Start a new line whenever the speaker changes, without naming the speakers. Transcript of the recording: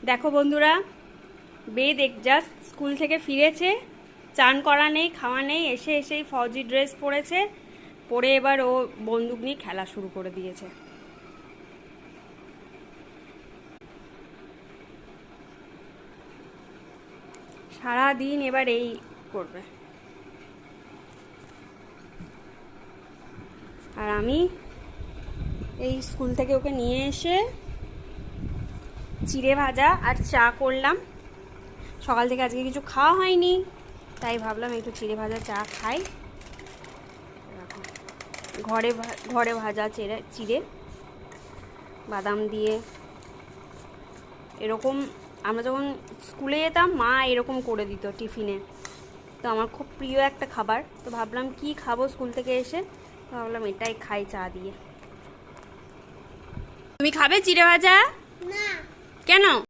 দেখো বন্ধুরা, বেদ just school থেকে ফিরেছে, চান করা নেই, খাওয়া নেই, এসেই ফৌজি ড্রেস পরেছে, পরে এবার ও বন্দুক নিয়ে খেলা শুরু করে দিয়েছে। সারাদিন এবার এই করবে। আর আমি এই স্কুল থেকে ওকে নিয়ে এসে চিড়ে ভাজা আর চা করলাম। সকাল থেকে আজকে কিছু খাওয়া হয়নি, তাই ভাবলাম একটু চিড়ে ভাজা চা খাই। ঘরে ভাজা চিড়ে বাদাম দিয়ে। এরকম আমরা যখন স্কুলে যেতাম মা এরকম করে দিত টিফিনে, তো আমার খুব প্রিয় একটা খাবার। তো ভাবলাম কি খাবো স্কুল থেকে এসে, তো ভাবলাম এটাই খাই চা দিয়ে। তুমি খাবে চিড়ে ভাজা?
না।
কেন?